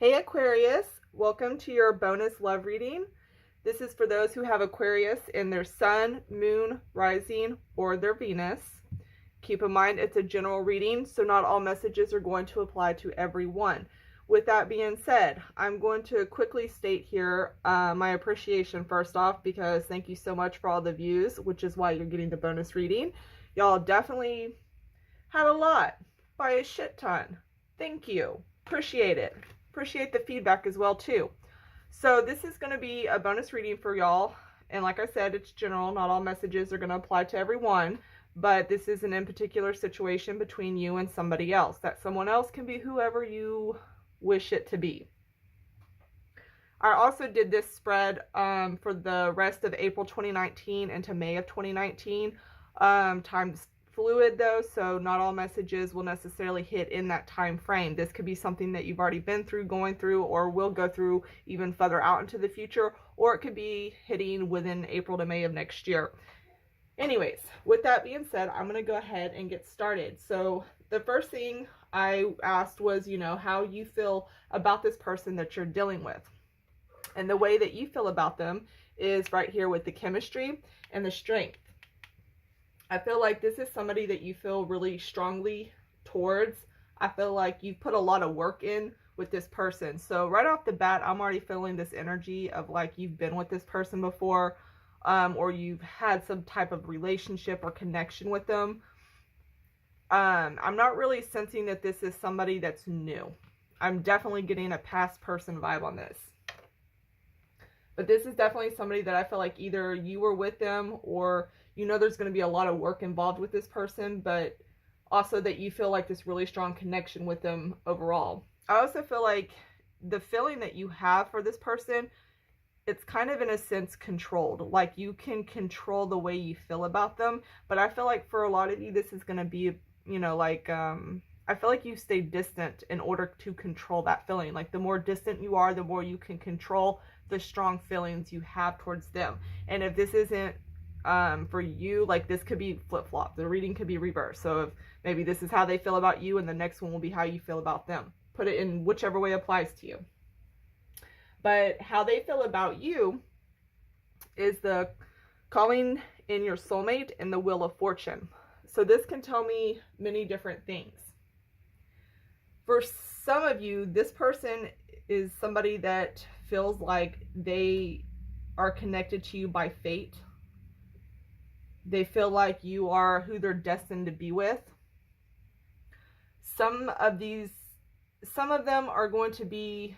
Hey Aquarius, welcome to your bonus love reading. This is for those who have Aquarius in their sun, moon, rising, or their Venus. Keep in mind it's a general reading, so not all messages are going to apply to everyone. With that being said, I'm going to quickly state here my appreciation first off, because thank you so much for all the views, which is why you're getting the bonus reading. Y'all definitely had a lot by a shit ton. Thank you. Appreciate it. Appreciate the feedback as well too. So this is going to be a bonus reading for y'all, and like I said, it's general. Not all messages are going to apply to everyone, but this is an in particular situation between you and somebody else. That someone else can be whoever you wish it to be. I also did this spread for the rest of April 2019 into May of 2019. Time's fluid though, so not all messages will necessarily hit in that time frame. This could be something that you've already been through, going through, or will go through even further out into the future, or it could be hitting within April to May of next year. Anyways, with that being said, I'm going to go ahead and get started. So the first thing I asked was, how you feel about this person that you're dealing with. And the way that you feel about them is right here with the chemistry and the strength. I feel like this is somebody that you feel really strongly towards. I feel like you've put a lot of work in with this person. So right off the bat, I'm already feeling this energy of like you've been with this person before, or you've had some type of relationship or connection with them. I'm not really sensing that this is somebody that's new. I'm definitely getting a past person vibe on this. But this is definitely somebody that I feel like either you were with them, or there's going to be a lot of work involved with this person, but also that you feel like this really strong connection with them overall. I also feel like the feeling that you have for this person, it's kind of in a sense controlled. Like you can control the way you feel about them, but I feel like for a lot of you, this is going to be, I feel like you stay distant in order to control that feeling. Like the more distant you are, the more you can control the strong feelings you have towards them. And if this isn't for you, like this could be flip-flop. The reading could be reversed. So if maybe this is how they feel about you and the next one will be how you feel about them. Put it in whichever way applies to you. But how they feel about you is the calling in your soulmate and the wheel of fortune. So this can tell me many different things. For some of you, this person is somebody that feels like they are connected to you by fate. They feel like you are who they're destined to be with. Some of them are going to be,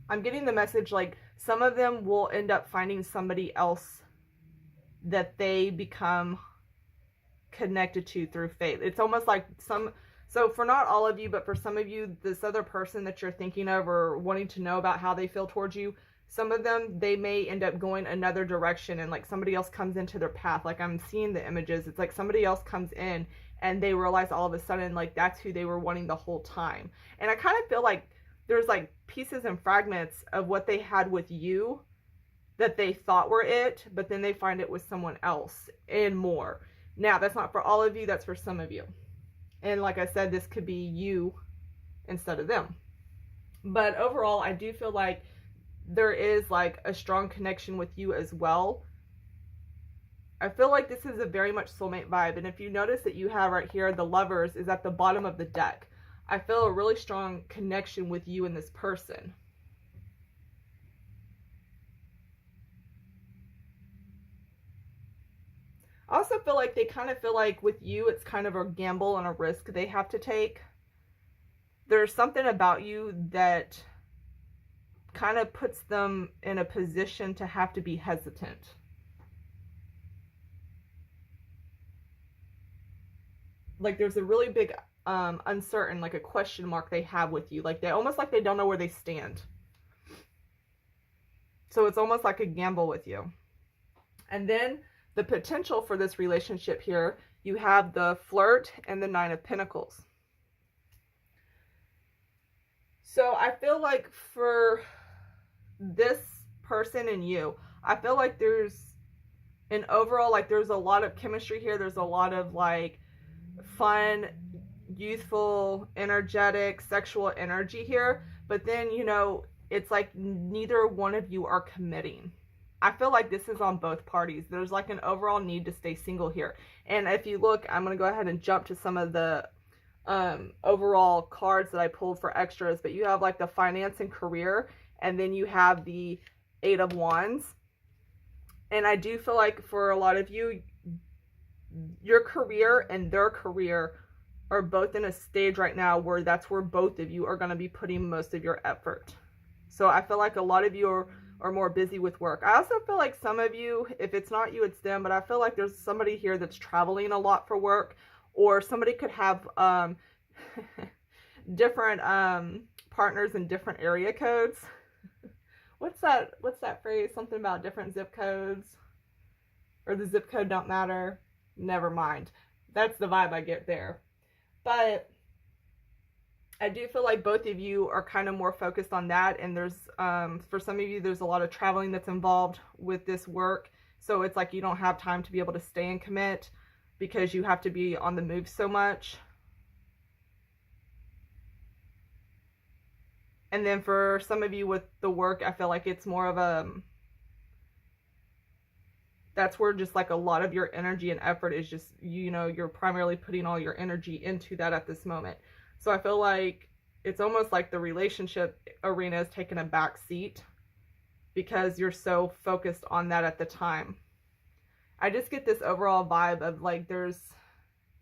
I'm getting the message like some of them will end up finding somebody else that they become connected to through fate. It's almost like so for not all of you, but for some of you, this other person that you're thinking of or wanting to know about how they feel towards you, some of them, they may end up going another direction and like somebody else comes into their path. Like I'm seeing the images. It's like somebody else comes in and they realize all of a sudden like that's who they were wanting the whole time. And I kind of feel like there's like pieces and fragments of what they had with you that they thought were it, but then they find it with someone else and more. Now, that's not for all of you, that's for some of you. And like I said, this could be you instead of them. But overall, I do feel like there is like a strong connection with you as well. I feel like this is a very much soulmate vibe. And if you notice that you have right here, the Lovers is at the bottom of the deck. I feel a really strong connection with you and this person. I also feel like they kind of feel like with you, it's kind of a gamble and a risk they have to take. There's something about you that kind of puts them in a position to have to be hesitant. Like there's a really big uncertain, like a question mark they have with you. Like they almost like they don't know where they stand. So it's almost like a gamble with you. And then the potential for this relationship here, you have the Flirt and the Nine of Pentacles. So I feel like for this person and you, I feel like there's an overall, like there's a lot of chemistry here. There's a lot of like fun, youthful, energetic, sexual energy here, but then, you know, it's like neither one of you are committing. I feel like this is on both parties. There's like an overall need to stay single here. And if you look, I'm going to go ahead and jump to some of the overall cards that I pulled for extras, but you have like the finance and career, and then you have the 8 of Wands. And I do feel like for a lot of you, your career and their career are both in a stage right now where that's where both of you are going to be putting most of your effort. So I feel like a lot of you are more busy with work. I also feel like some of you, if it's not you, it's them, but I feel like there's somebody here that's traveling a lot for work, or somebody could have different partners in different area codes. What's that phrase? Something about different zip codes, or the zip code don't matter. Never mind. That's the vibe I get there. But I do feel like both of you are kind of more focused on that, and there's for some of you there's a lot of traveling that's involved with this work, so it's like you don't have time to be able to stay and commit because you have to be on the move so much. And then for some of you with the work, I feel like it's more of a, that's where just like a lot of your energy and effort is just, you know, you're primarily putting all your energy into that at this moment. So I feel like it's almost like the relationship arena is taking a back seat because you're so focused on that at the time. I just get this overall vibe of like there's,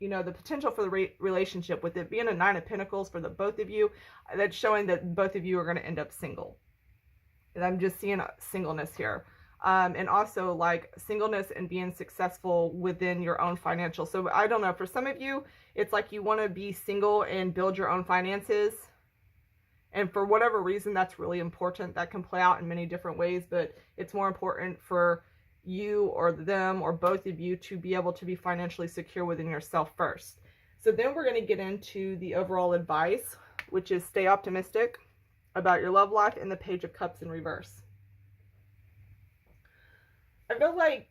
you know, the potential for the relationship, with it being a 9 of Pentacles for the both of you, that's showing that both of you are going to end up single. And I'm just seeing singleness here. And also like singleness and being successful within your own financial. So I don't know, for some of you, it's like you want to be single and build your own finances. And for whatever reason, that's really important. That can play out in many different ways, but it's more important for you or them or both of you to be able to be financially secure within yourself first. So then we're going to get into the overall advice, which is stay optimistic about your love life, and the Page of Cups in reverse. I feel like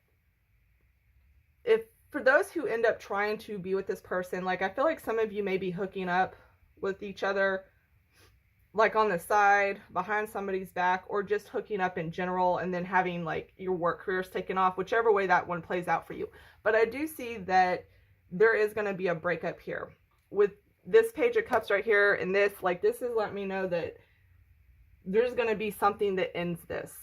if for those who end up trying to be with this person, like I feel like some of you may be hooking up with each other like on the side, behind somebody's back, or just hooking up in general and then having like your work careers taken off, whichever way that one plays out for you. But I do see that there is going to be a breakup here. With this Page of Cups right here, and this, like this is letting me know that there's going to be something that ends this.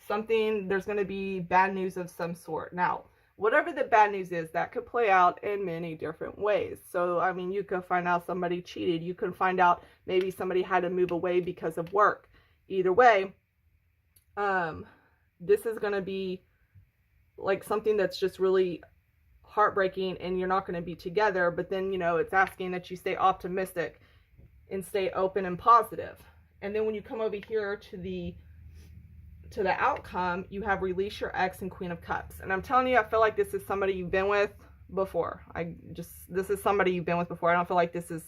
There's going to be bad news of some sort. Now, whatever the bad news is, that could play out in many different ways. So, I mean, you could find out somebody cheated. You could find out maybe somebody had to move away because of work. Either way, this is going to be like something that's just really heartbreaking, and you're not going to be together. But then, you know, it's asking that you stay optimistic and stay open and positive. And then when you come over here to the outcome, you have release your ex and Queen of Cups. And I'm telling you, I feel like this is somebody you've been with before. This is somebody you've been with before. I don't feel like this is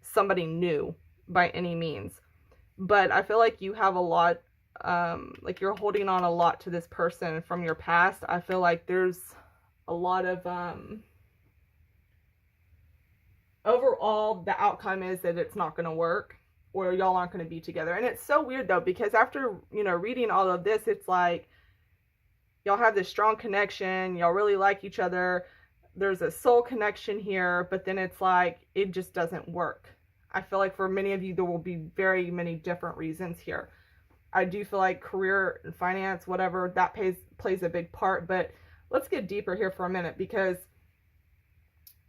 somebody new by any means. But I feel like you have a lot, like you're holding on a lot to this person from your past. I feel like there's a lot of, overall, the outcome is that it's not going to work, or y'all aren't going to be together. And it's so weird though, because after, you know, reading all of this, it's like y'all have this strong connection, y'all really like each other, there's a soul connection here, but then it's like it just doesn't work. I feel like for many of you there will be very many different reasons here. I do feel like career and finance, whatever, that plays a big part. But let's get deeper here for a minute, because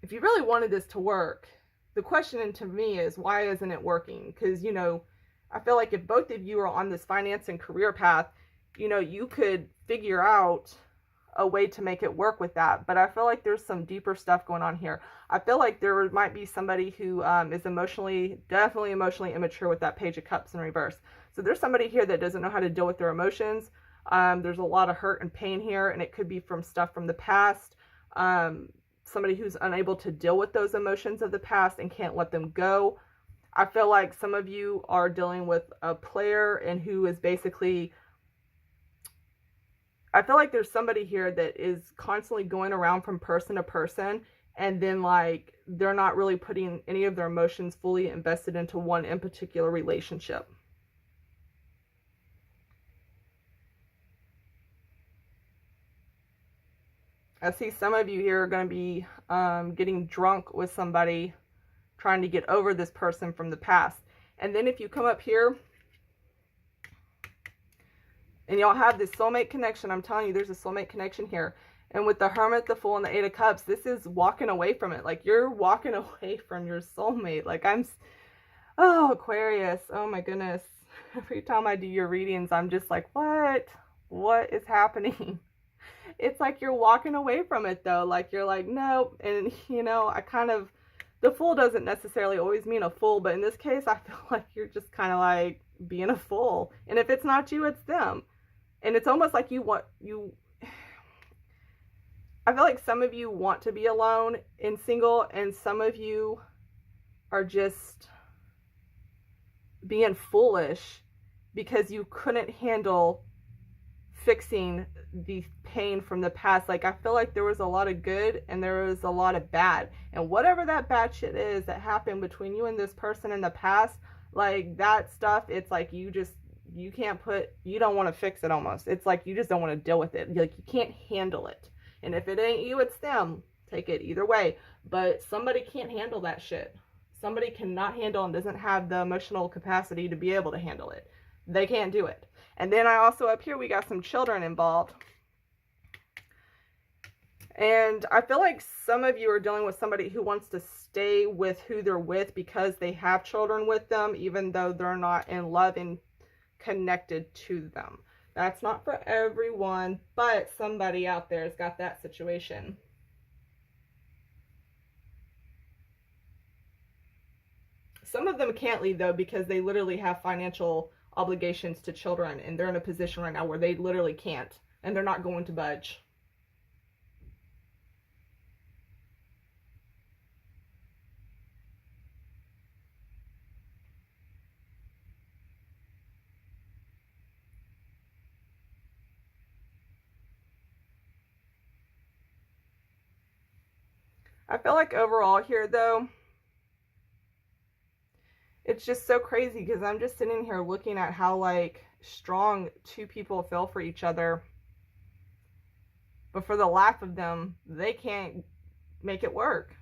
if you really wanted this to work, the question to me is, why isn't it working? Because, you know, I feel like if both of you are on this finance and career path, you know, you could figure out a way to make it work with that. But I feel like there's some deeper stuff going on here. I feel like there might be somebody who is definitely emotionally immature with that Page of Cups in reverse. So there's somebody here that doesn't know how to deal with their emotions. There's a lot of hurt and pain here, and it could be from stuff from the past. Somebody who's unable to deal with those emotions of the past and can't let them go. I feel like some of you are dealing with a player and who is basically, I feel like there's somebody here that is constantly going around from person to person, and then like they're not really putting any of their emotions fully invested into one in particular relationship. I see some of you here are going to be getting drunk with somebody, trying to get over this person from the past. And then if you come up here and y'all have this soulmate connection, I'm telling you, there's a soulmate connection here. And with the Hermit, the Fool, and the Eight of Cups, this is walking away from it. Like, you're walking away from your soulmate. Like, oh, Aquarius, oh my goodness. Every time I do your readings, I'm just like, what is happening? It's like you're walking away from it, though. Like, you're like, nope. And, you know, the Fool doesn't necessarily always mean a fool, but in this case, I feel like you're just kind of like being a fool. And if it's not you, it's them. And it's almost like I feel like some of you want to be alone and single, and some of you are just being foolish because you couldn't handle fixing the pain from the past. Like, I feel like there was a lot of good and there was a lot of bad, and whatever that bad shit is that happened between you and this person in the past, like, that stuff, it's like you don't want to fix it. Almost, it's like you just don't want to deal with it. Like, you can't handle it. And if it ain't you, it's them. Take it either way. But somebody can't handle that shit. Somebody cannot handle and doesn't have the emotional capacity to be able to handle it. They can't do it. And then I also, up here, we got some children involved. And I feel like some of you are dealing with somebody who wants to stay with who they're with because they have children with them, even though they're not in love and connected to them. That's not for everyone, but somebody out there has got that situation. Some of them can't leave, though, because they literally have financial obligations to children, and they're in a position right now where they literally can't, and they're not going to budge. I feel like overall here, though, it's just so crazy because I'm just sitting here looking at how, like, strong two people feel for each other. But for the life of them, they can't make it work.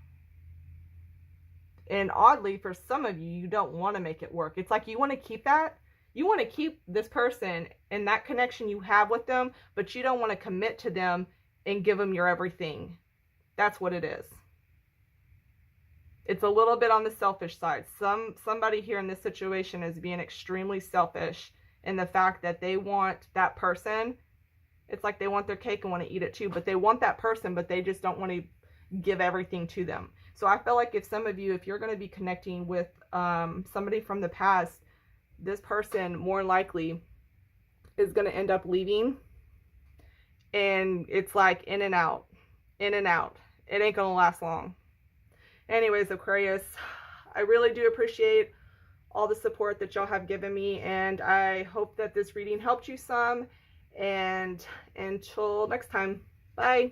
And oddly, for some of you, you don't want to make it work. It's like you want to keep that. You want to keep this person and that connection you have with them, but you don't want to commit to them and give them your everything. That's what it is. It's a little bit on the selfish side. Somebody here in this situation is being extremely selfish in the fact that they want that person. It's like they want their cake and want to eat it too, but they want that person, but they just don't want to give everything to them. So I feel like if some of you, if you're going to be connecting with somebody from the past, this person more likely is going to end up leaving. And it's like in and out, in and out. It ain't going to last long. Anyways, Aquarius, I really do appreciate all the support that y'all have given me, and I hope that this reading helped you some. And until next time, bye.